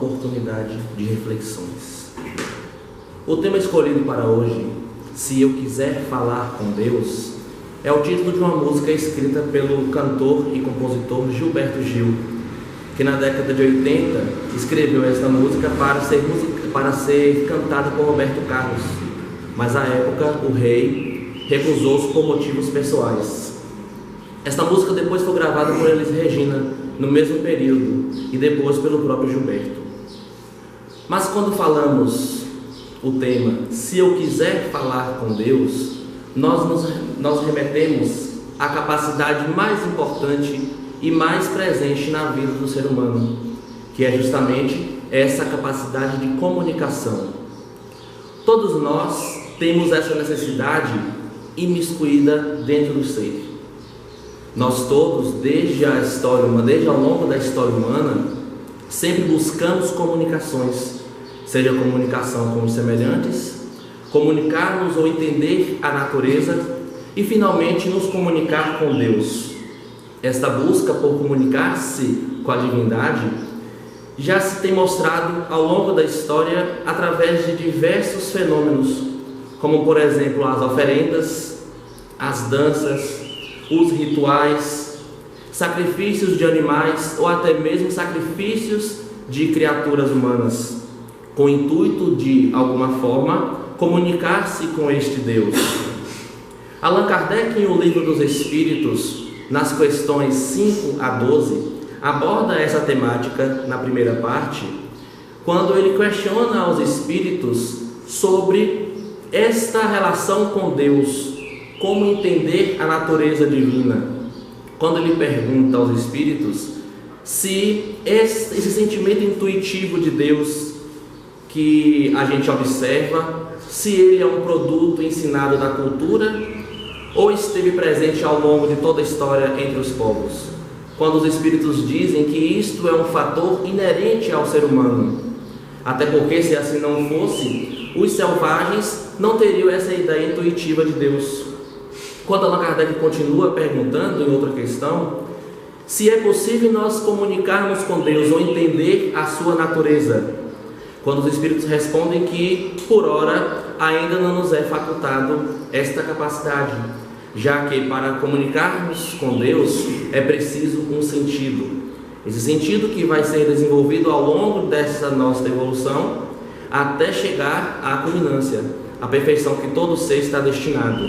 oportunidade de reflexões. O tema escolhido para hoje, Se Eu Quiser Falar com Deus, é o título de uma música escrita pelo cantor e compositor Gilberto Gil, que na década de 80 escreveu esta música para ser cantada por Roberto Carlos, mas à época o rei recusou-se por motivos pessoais. Esta música depois foi gravada por Elis Regina no mesmo período e depois pelo próprio Gilberto. Mas quando falamos o tema Se Eu Quiser Falar com Deus, nós remetemos à capacidade mais importante e mais presente na vida do ser humano, que é justamente essa capacidade de comunicação. Todos nós temos essa necessidade imiscuída dentro do ser. Nós todos, desde ao longo da história humana, sempre buscamos comunicações, seja comunicação com os semelhantes, comunicarmos ou entender a natureza e finalmente nos comunicar com Deus. Esta busca por comunicar-se com a divindade já se tem mostrado ao longo da história através de diversos fenômenos, como por exemplo as oferendas, as danças, os rituais, sacrifícios de animais ou até mesmo sacrifícios de criaturas humanas, com o intuito de, alguma forma, comunicar-se com este Deus. Allan Kardec, em O Livro dos Espíritos, nas questões 5 a 12, aborda essa temática na primeira parte, quando ele questiona aos espíritos sobre esta relação com Deus, como entender a natureza divina. Quando ele pergunta aos espíritos se esse sentimento intuitivo de Deus que a gente observa, se ele é um produto ensinado da cultura ou esteve presente ao longo de toda a história entre os povos. Quando os espíritos dizem que isto é um fator inerente ao ser humano, até porque se assim não fosse, os selvagens não teriam essa ideia intuitiva de Deus. Quando Allan Kardec continua perguntando em outra questão, se é possível nós comunicarmos com Deus ou entender a sua natureza, quando os espíritos respondem que, por ora, ainda não nos é facultado esta capacidade, já que para comunicarmos com Deus é preciso um sentido. Esse sentido que vai ser desenvolvido ao longo dessa nossa evolução até chegar à culminância, à perfeição que todo ser está destinado.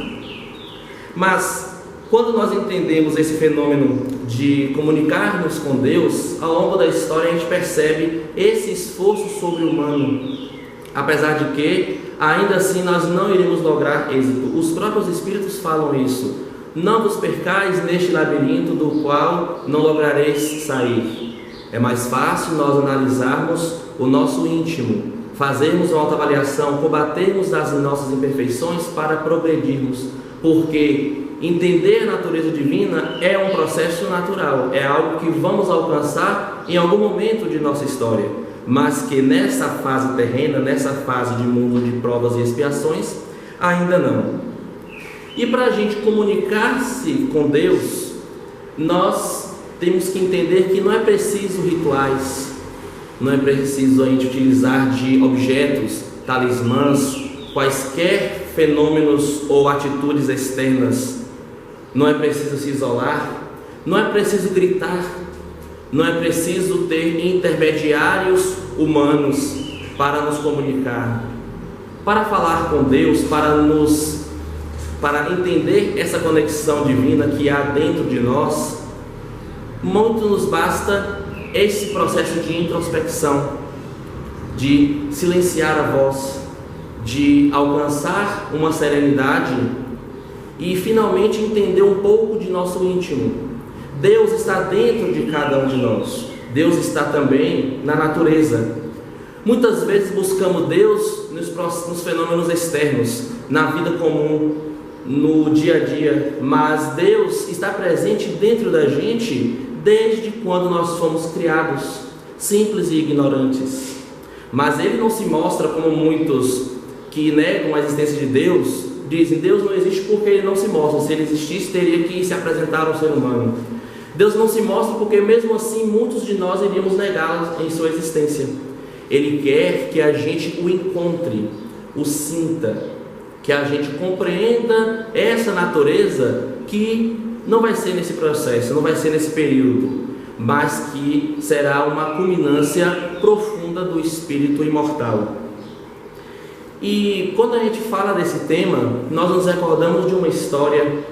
Mas, quando nós entendemos esse fenômeno de comunicar-nos com Deus, ao longo da história a gente percebe esse esforço sobre-humano, apesar de que, ainda assim, nós não iremos lograr êxito. Os próprios Espíritos falam isso: não vos percais neste labirinto do qual não lograreis sair. É mais fácil nós analisarmos o nosso íntimo, fazermos uma autoavaliação, combatermos as nossas imperfeições para progredirmos, porque entender a natureza divina é um processo natural, é algo que vamos alcançar em algum momento de nossa história, mas que nessa fase terrena, nessa fase de mundo de provas e expiações, ainda não. E para a gente comunicar-se com Deus, nós temos que entender que não é preciso rituais, não é preciso a gente utilizar de objetos, talismãs, quaisquer fenômenos ou atitudes externas. Não é preciso se isolar, não é preciso gritar, não é preciso ter intermediários humanos para nos comunicar, para falar com Deus, para entender essa conexão divina que há dentro de nós. Muito nos basta esse processo de introspecção, de silenciar a voz, de alcançar uma serenidade e finalmente entender um pouco de nosso íntimo. Deus está dentro de cada um de nós. Deus está também na natureza. Muitas vezes buscamos Deus nos fenômenos externos, na vida comum, no dia a dia, mas Deus está presente dentro da gente desde quando nós fomos criados, simples e ignorantes. Mas Ele não se mostra como muitos que negam a existência de Deus, dizem: Deus não existe porque Ele não se mostra. Se Ele existisse, teria que se apresentar ao ser humano. Deus não se mostra porque mesmo assim muitos de nós iríamos negá-lo em sua existência. Ele quer que a gente o encontre, o sinta, que a gente compreenda essa natureza que não vai ser nesse processo, não vai ser nesse período, mas que será uma culminância profunda do Espírito imortal. E quando a gente fala desse tema, nós nos recordamos de uma história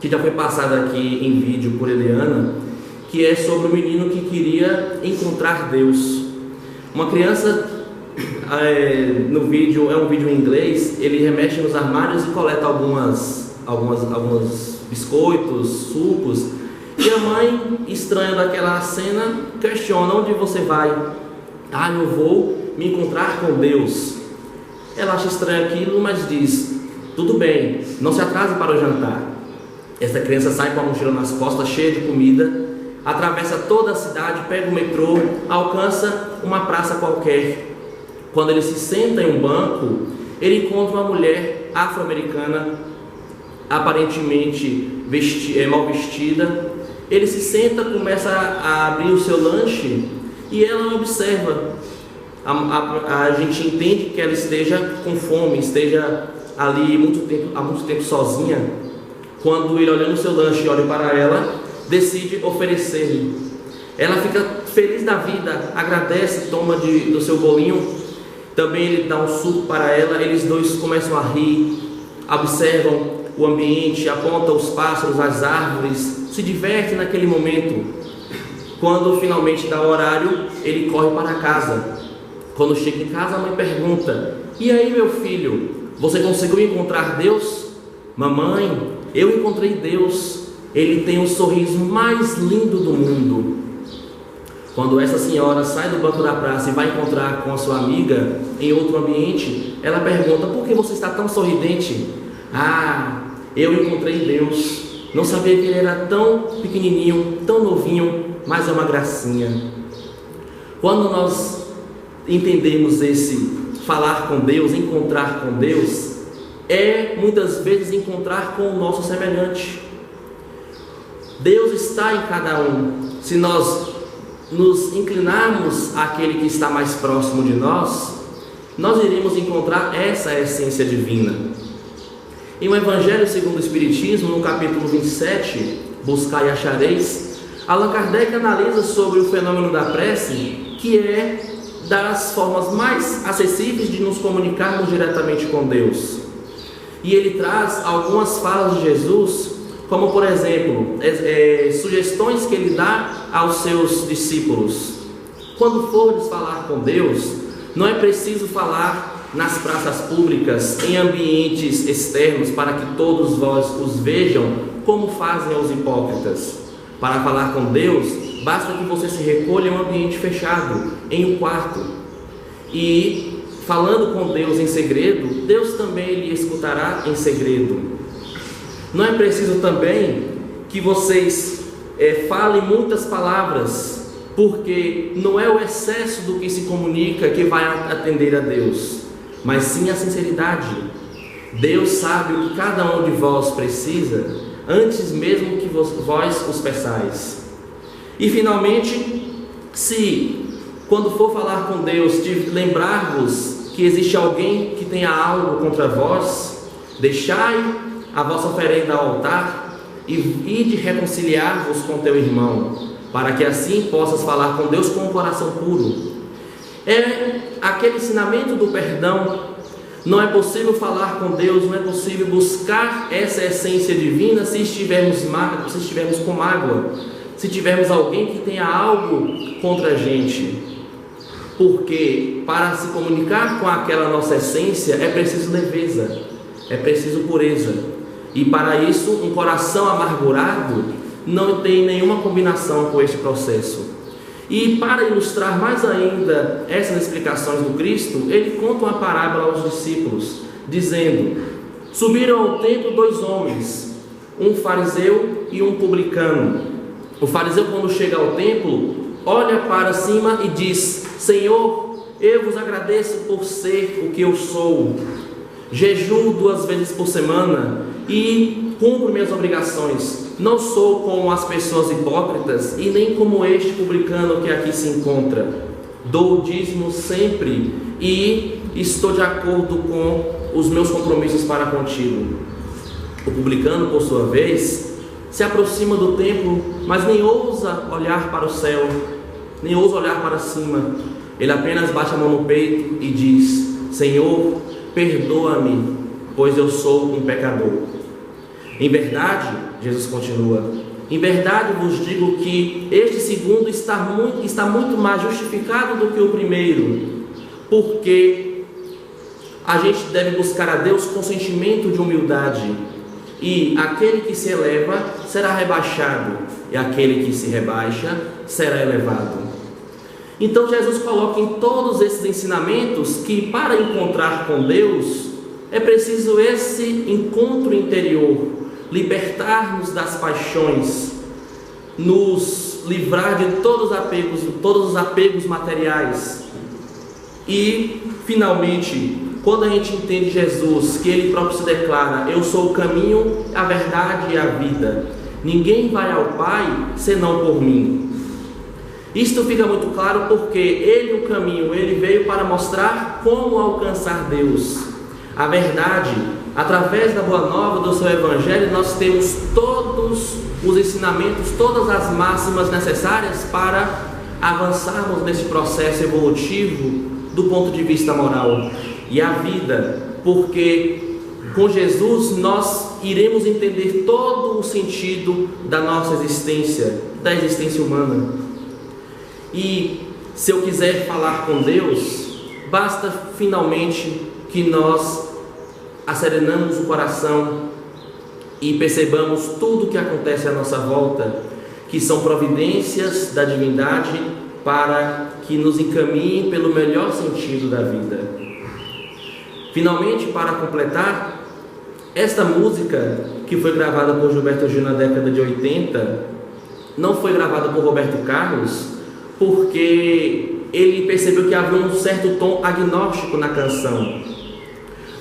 que já foi passada aqui em vídeo por Eliana, que é sobre um menino que queria encontrar Deus. Uma criança, no vídeo, é um vídeo em inglês, ele remexe nos armários e coleta alguns biscoitos, sucos, e a mãe, estranha daquela cena, questiona: onde você vai? Ah, eu vou me encontrar com Deus. Ela acha estranho aquilo, mas diz: tudo bem, não se atrase para o jantar. Essa criança sai com a mochila nas costas, cheia de comida, atravessa toda a cidade, pega o metrô, alcança uma praça qualquer. Quando ele se senta em um banco, ele encontra uma mulher afro-americana, aparentemente mal vestida. Ele se senta, começa a abrir o seu lanche e ela observa. A gente entende que ela esteja com fome, esteja ali há muito tempo sozinha. Quando ele, olhando o seu lanche, olha para ela, decide oferecer-lhe. Ela fica feliz da vida, agradece, toma do seu bolinho. Também ele dá um suco para ela. Eles dois começam a rir, observam o ambiente, apontam os pássaros, as árvores, se divertem naquele momento. Quando finalmente dá o horário, ele corre para casa. Quando chega em casa, a mãe pergunta: e aí, meu filho, você conseguiu encontrar Deus? Mamãe, eu encontrei Deus. Ele tem o sorriso mais lindo do mundo. Quando essa senhora sai do banco da praça e vai encontrar com a sua amiga em outro ambiente, ela pergunta: por que você está tão sorridente? Ah, eu encontrei Deus. Não sabia que ele era tão pequenininho, tão novinho, mas é uma gracinha. Quando nós entendemos esse falar com Deus, encontrar com Deus, é muitas vezes encontrar com o nosso semelhante. Deus está em cada um. Se nós nos inclinarmos àquele que está mais próximo de nós, nós iremos encontrar essa essência divina. Em o Evangelho segundo o Espiritismo, no capítulo 27, Buscai e Achareis, Allan Kardec analisa sobre o fenômeno da prece, que é das formas mais acessíveis de nos comunicarmos diretamente com Deus. E ele traz algumas falas de Jesus, como por exemplo, sugestões que ele dá aos seus discípulos. Quando fordes falar com Deus, não é preciso falar nas praças públicas, em ambientes externos, para que todos vós os vejam, como fazem os hipócritas. Para falar com Deus, basta que você se recolha em um ambiente fechado, em um quarto. E falando com Deus em segredo, Deus também lhe escutará em segredo. Não é preciso também que vocês falem muitas palavras, porque não é o excesso do que se comunica que vai atender a Deus, mas sim a sinceridade. Deus sabe o que cada um de vós precisa, antes mesmo que vós os peçais. E finalmente, se quando for falar com Deus, lembrar-vos que existe alguém que tenha algo contra vós, deixai a vossa oferenda ao altar e ide reconciliar-vos com teu irmão, para que assim possas falar com Deus com um coração puro. É aquele ensinamento do perdão. Não é possível falar com Deus, não é possível buscar essa essência divina se estivermos com mágoa, se tivermos alguém que tenha algo contra a gente. Porque para se comunicar com aquela nossa essência é preciso leveza, é preciso pureza. E para isso, um coração amargurado não tem nenhuma combinação com este processo. E para ilustrar mais ainda essas explicações do Cristo, ele conta uma parábola aos discípulos, dizendo: subiram ao templo 2 homens, um fariseu e um publicano. O fariseu, quando chega ao templo, olha para cima e diz: Senhor, eu vos agradeço por ser o que eu sou. Jejuo 2 vezes por semana e cumpro minhas obrigações. Não sou como as pessoas hipócritas e nem como este publicano que aqui se encontra. dou o dízimo sempre e estou de acordo com os meus compromissos para contigo. O publicano, por sua vez, se aproxima do templo, mas nem ousa olhar para o céu, nem ousa olhar para cima. Ele apenas bate a mão no peito e diz: Senhor, perdoa-me, pois eu sou um pecador. Em verdade, Jesus continua, em verdade vos digo que este segundo está muito mais justificado do que o primeiro, porque a gente deve buscar a Deus com sentimento de humildade, e aquele que se eleva será rebaixado, e aquele que se rebaixa será elevado. Então Jesus coloca em todos esses ensinamentos que para encontrar com Deus é preciso esse encontro interior, libertar-nos das paixões, nos livrar de todos os apegos materiais. E finalmente, quando a gente entende Jesus, que Ele próprio se declara: eu sou o caminho, a verdade e a vida, ninguém vai ao Pai senão por mim. Isto fica muito claro porque Ele, o caminho, Ele veio para mostrar como alcançar Deus. A verdade, através da Boa Nova do seu Evangelho, nós temos todos os ensinamentos, todas as máximas necessárias para avançarmos nesse processo evolutivo do ponto de vista moral. E a vida, porque com Jesus nós iremos entender todo o sentido da nossa existência, da existência humana. E se eu quiser falar com Deus, basta finalmente que nós acerenamos o coração e percebamos tudo o que acontece à nossa volta, que são providências da divindade para que nos encaminhem pelo melhor sentido da vida. Finalmente, para completar, esta música que foi gravada por Gilberto Gil na década de 80 não foi gravada por Roberto Carlos, porque ele percebeu que havia um certo tom agnóstico na canção.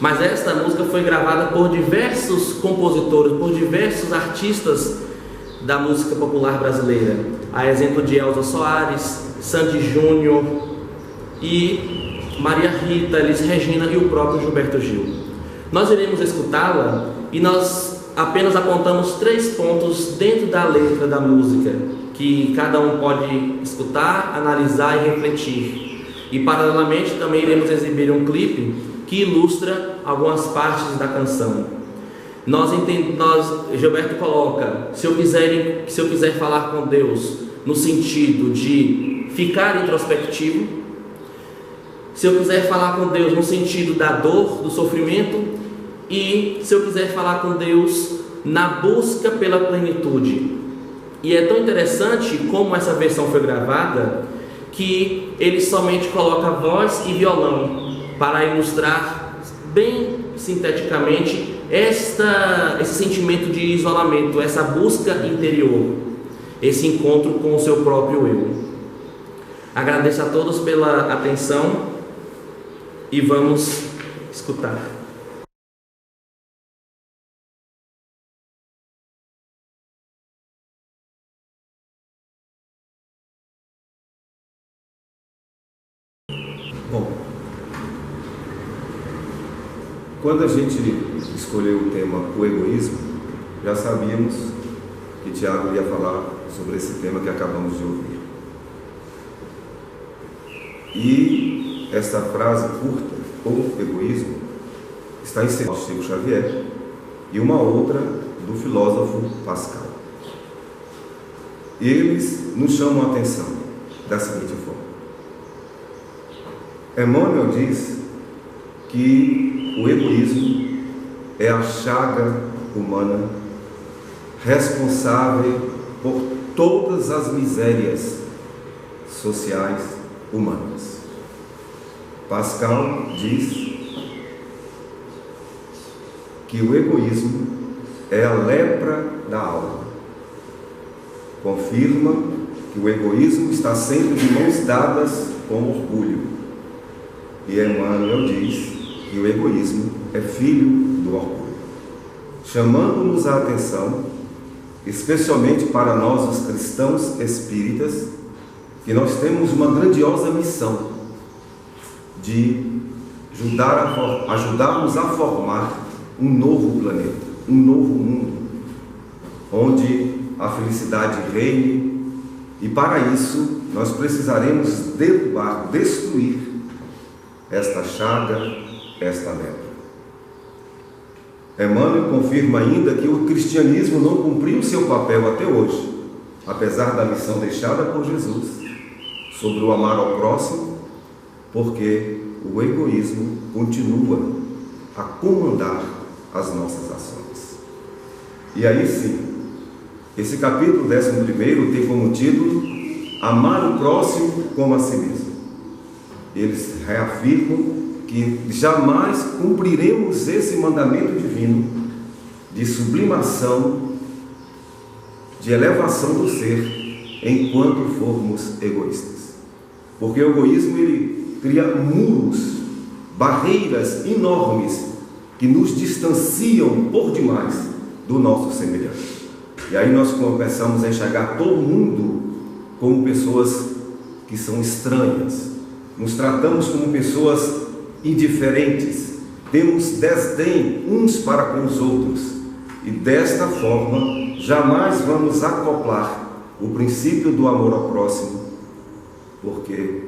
Mas esta música foi gravada por diversos compositores, por diversos artistas da música popular brasileira, a exemplo de Elza Soares, Sandy Júnior e Maria Rita, Elis Regina e o próprio Gilberto Gil. Nós iremos escutá-la e nós apenas apontamos 3 pontos dentro da letra da música, que cada um pode escutar, analisar e refletir. E paralelamente também iremos exibir um clipe que ilustra algumas partes da canção. Gilberto coloca: se eu quiser falar com Deus no sentido de ficar introspectivo, se eu quiser falar com Deus no sentido da dor, do sofrimento, e se eu quiser falar com Deus na busca pela plenitude. E é tão interessante como essa versão foi gravada, que ele somente coloca voz e violão para ilustrar bem sinteticamente esse sentimento de isolamento, essa busca interior, esse encontro com o seu próprio eu. Agradeço a todos pela atenção e vamos escutar. Bom, quando a gente escolheu o tema o egoísmo, já sabíamos que Tiago ia falar sobre esse tema que acabamos de ouvir. E esta frase curta, o egoísmo, está em Chico Xavier e uma outra do filósofo Pascal. Eles nos chamam a atenção da seguinte forma. Emmanuel diz que o egoísmo é a chaga humana responsável por todas as misérias sociais humanas. Pascal diz que o egoísmo é a lepra da alma. Confirma que o egoísmo está sempre de mãos dadas com orgulho. E Emmanuel diz que o egoísmo é filho do orgulho, chamando-nos a atenção, especialmente para nós os cristãos espíritas, que nós temos uma grandiosa missão de ajudarmos a formar um novo planeta, um novo mundo, onde a felicidade reine, e para isso nós precisaremos derrubar, destruir esta chaga, esta lepra. Emmanuel confirma ainda que o cristianismo não cumpriu seu papel até hoje, apesar da missão deixada por Jesus sobre o amar ao próximo, porque o egoísmo continua a comandar as nossas ações. E aí sim, esse capítulo 11º tem como título Amar o próximo como a si mesmo. Eles reafirmam que jamais cumpriremos esse mandamento divino de sublimação, de elevação do ser, enquanto formos egoístas. Porque o egoísmo, ele cria muros, barreiras enormes que nos distanciam por demais do nosso semelhante. E aí nós começamos a enxergar todo mundo como pessoas que são estranhas, nos tratamos como pessoas indiferentes, temos desdém uns para com os outros, e desta forma jamais vamos acoplar o princípio do amor ao próximo, porque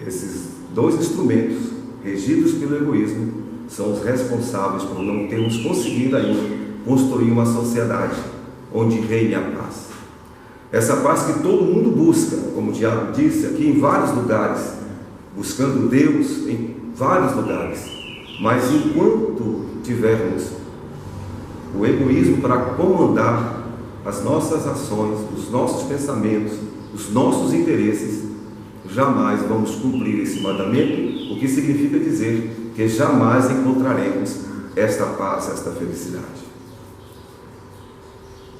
esses dois instrumentos, regidos pelo egoísmo, são os responsáveis por não termos conseguido ainda construir uma sociedade onde reine a paz. Essa paz que todo mundo busca, como o Tiago disse aqui, em vários lugares, buscando Deus em vários lugares, mas enquanto tivermos o egoísmo para comandar as nossas ações, os nossos pensamentos, os nossos interesses, jamais vamos cumprir esse mandamento, o que significa dizer que jamais encontraremos esta paz, esta felicidade.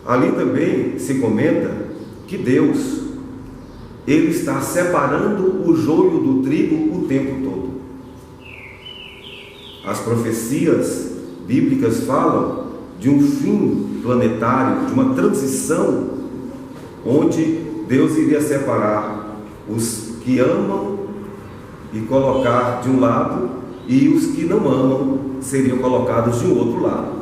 Ali também se comenta que Deus, Ele está separando o joio do trigo o tempo todo. As profecias bíblicas falam de um fim planetário, de uma transição, onde Deus iria separar os que amam e colocar de um lado, e os que não amam seriam colocados de um outro lado,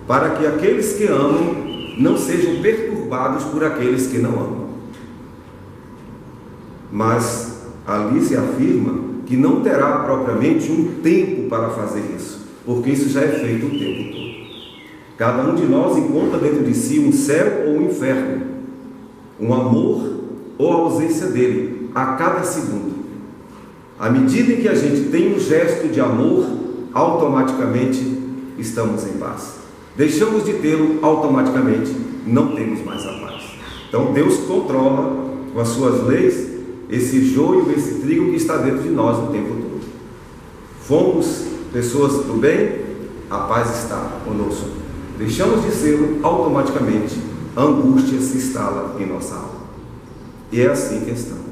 para que aqueles que amam não sejam perturbados por aqueles que não amam. Mas ali se afirma que não terá propriamente um tempo para fazer isso, porque isso já é feito o tempo todo. Cada um de nós encontra dentro de si um céu ou um inferno, um amor ou a ausência dele, a cada segundo. À medida em que a gente tem um gesto de amor, automaticamente estamos em paz. Deixamos de tê-lo, automaticamente não temos mais a paz. Então Deus controla com as suas leis esse joio, esse trigo que está dentro de nós o tempo todo. Fomos pessoas do bem, a paz está conosco. Deixamos de ser, automaticamente a angústia se instala em nossa alma. E é assim que estamos.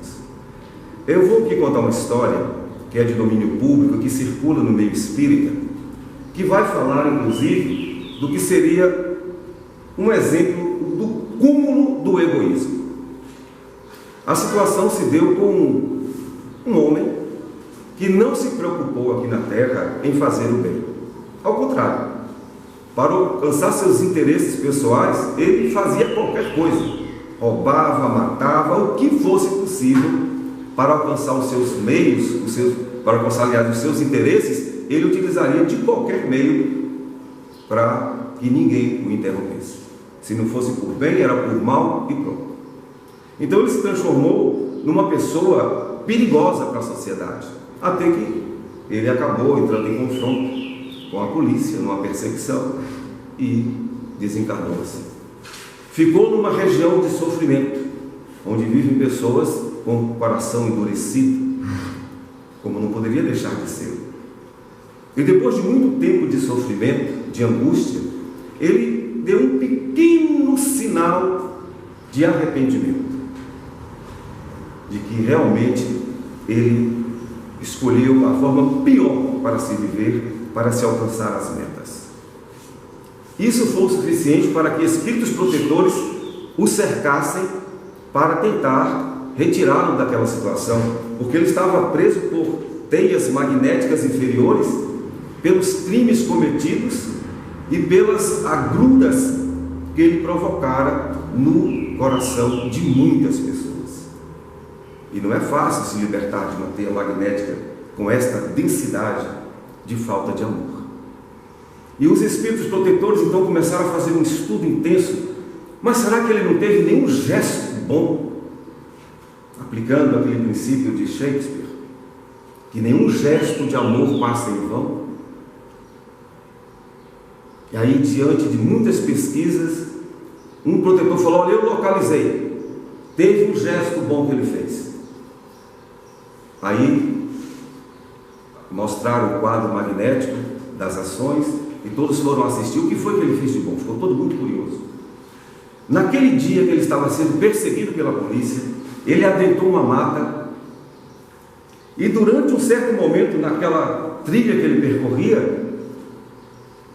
Eu vou aqui contar uma história que é de domínio público, que circula no meio espírita, que vai falar inclusive do que seria um exemplo do cúmulo do egoísmo. A situação se deu com um homem que não se preocupou aqui na terra em fazer o bem. Ao contrário, para alcançar seus interesses pessoais, ele fazia qualquer coisa, roubava, matava, o que fosse possível para alcançar os seus meios, para alcançar, aliás, os seus interesses. Ele utilizaria de qualquer meio para que ninguém o interrompesse. Se não fosse por bem, era por mal e pronto. Então ele se transformou numa pessoa perigosa para a sociedade, até que ele acabou entrando em confronto com a polícia, numa perseguição, e desencarnou assim. Ficou numa região de sofrimento, onde vivem pessoas com o coração endurecido, como não poderia deixar de ser. E depois de muito tempo de sofrimento, de angústia, ele deu um pequeno sinal de arrependimento, de que realmente ele escolheu a forma pior para se viver, para se alcançar as metas. Isso foi o suficiente para que espíritos protetores o cercassem para tentar retirá-lo daquela situação, porque ele estava preso por teias magnéticas inferiores, pelos crimes cometidos e pelas agruras que ele provocara no coração de muitas pessoas. E não é fácil se libertar de uma teia magnética com esta densidade de falta de amor. E os espíritos protetores então começaram a fazer um estudo intenso. Mas será que ele não teve nenhum gesto bom? Aplicando aquele princípio de Shakespeare, que nenhum gesto de amor passa em vão. E aí, diante de muitas pesquisas, um protetor falou: olha, eu localizei, teve um gesto bom que ele fez. Aí mostraram o quadro magnético das ações e todos foram assistir. O que foi que ele fez de bom? Ficou todo muito curioso. Naquele dia que ele estava sendo perseguido pela polícia, ele adentrou uma mata e durante um certo momento, naquela trilha que ele percorria,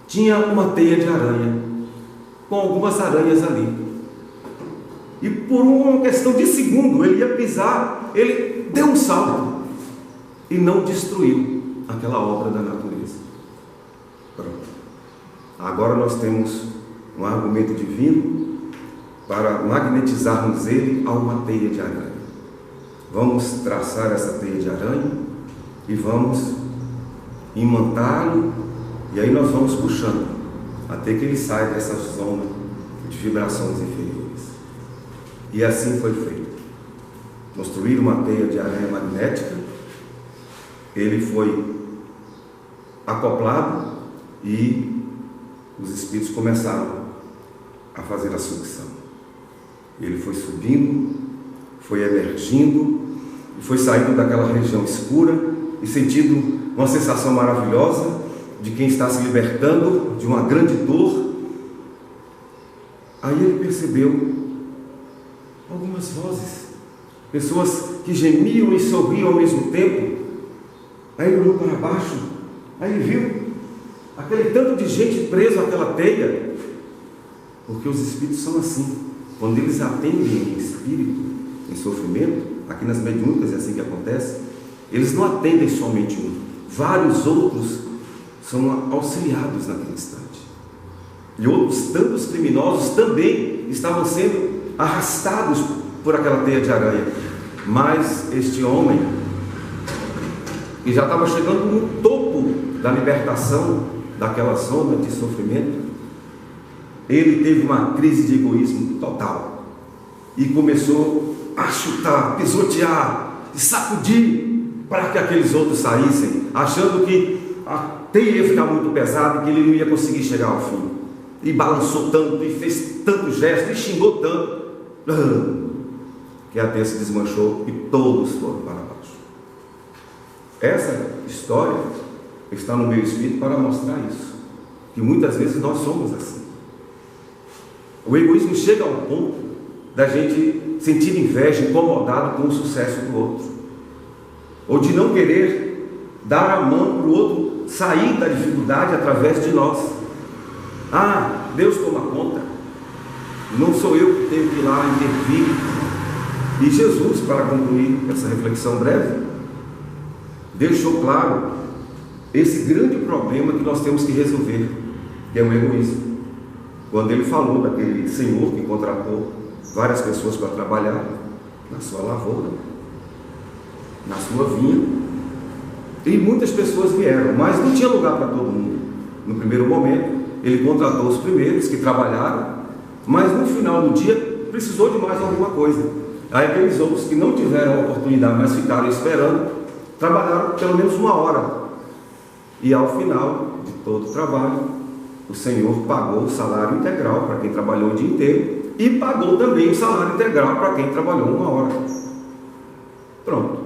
tinha uma teia de aranha, com algumas aranhas ali. E por uma questão de segundo, ele ia pisar, ele deu um salto e não destruiu aquela obra da natureza. Pronto. Agora nós temos um argumento divino para magnetizarmos ele a uma teia de aranha. Vamos traçar essa teia de aranha e vamos imantá-lo, e aí nós vamos puxando até que ele saia dessa zona de vibrações inferiores. E assim foi feito. Construir uma teia de aranha magnética, ele foi acoplado e os espíritos começaram a fazer a sucção. Ele foi subindo, foi emergindo e foi saindo daquela região escura e sentindo uma sensação maravilhosa de quem está se libertando de uma grande dor. Aí ele percebeu algumas vozes, pessoas que gemiam e sorriam ao mesmo tempo. Aí ele olhou para baixo, aí ele viu aquele tanto de gente preso àquela teia, porque os espíritos são assim. Quando eles atendem um espírito em sofrimento, aqui nas mediúnicas é assim que acontece, eles não atendem somente um, vários outros são auxiliados naquele instante. E outros tantos criminosos também estavam sendo arrastados por aquela teia de aranha. Mas este homem, que já estava chegando no topo da libertação daquela zona de sofrimento, ele teve uma crise de egoísmo total e começou a chutar, pisotear e sacudir para que aqueles outros saíssem, achando que a teia ia ficar muito pesada e que ele não ia conseguir chegar ao fim. E balançou tanto e fez tanto gesto e xingou tanto que a teia se desmanchou e todos foram para baixo. Essa história está no meu espírito para mostrar isso, que muitas vezes nós somos assim. O egoísmo chega ao ponto da gente sentir inveja, incomodado com o sucesso do outro, ou de não querer dar a mão para o outro sair da dificuldade através de nós. Ah, Deus toma conta, não sou eu que tenho que ir lá intervir. E Jesus, para concluir essa reflexão breve, deixou claro esse grande problema que nós temos que resolver, que é o egoísmo. Quando ele falou daquele senhor que contratou várias pessoas para trabalhar na sua lavoura, na sua vinha, e muitas pessoas vieram, mas não tinha lugar para todo mundo. No primeiro momento, ele contratou os primeiros que trabalharam, mas no final do dia precisou de mais alguma coisa. Aí aqueles outros que não tiveram a oportunidade, mas ficaram esperando, trabalharam pelo menos 1 hora. E ao final de todo o trabalho, o Senhor pagou o salário integral para quem trabalhou o dia inteiro e pagou também o salário integral para quem trabalhou 1 hora. Pronto.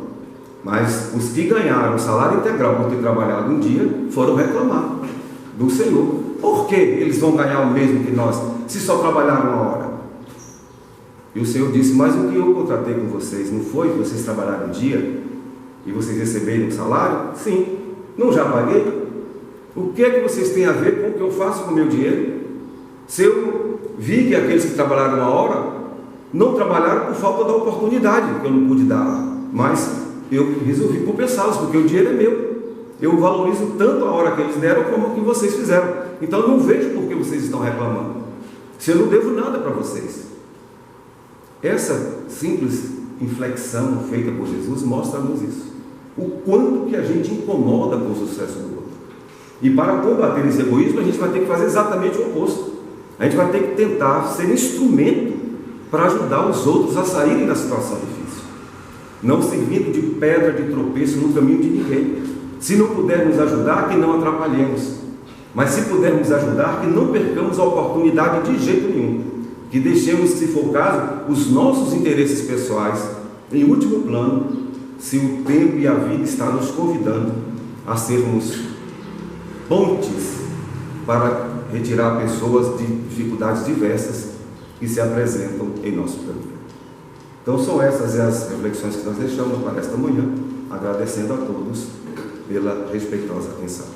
Mas os que ganharam o salário integral por ter trabalhado um dia foram reclamar do Senhor. Por que eles vão ganhar o mesmo que nós, se só trabalharam 1 hora? E o Senhor disse: mas o que eu contratei com vocês não foi que vocês trabalharam um dia e vocês receberam um salário? Sim. Não já paguei? O que é que vocês têm a ver com o que eu faço com o meu dinheiro? Se eu vi que aqueles que trabalharam 1 hora não trabalharam por falta da oportunidade que eu não pude dar, mas eu resolvi compensá-los, porque o dinheiro é meu. Eu valorizo tanto a hora que eles deram como a que vocês fizeram. Então eu não vejo por que vocês estão reclamando, se eu não devo nada para vocês. Essa simples inflexão feita por Jesus mostra-nos isso, o quanto que a gente incomoda com o sucesso do outro. E para combater esse egoísmo, a gente vai ter que fazer exatamente o oposto. A gente vai ter que tentar ser instrumento para ajudar os outros a saírem da situação difícil, não servindo de pedra de tropeço no caminho de ninguém. Se não pudermos ajudar, que não atrapalhemos, mas se pudermos ajudar, que não percamos a oportunidade de jeito nenhum, que deixemos, se for o caso, os nossos interesses pessoais em último plano, se o tempo e a vida está nos convidando a sermos pontes para retirar pessoas de dificuldades diversas que se apresentam em nosso caminho. Então são essas as reflexões que nós deixamos para esta manhã, agradecendo a todos pela respeitosa atenção.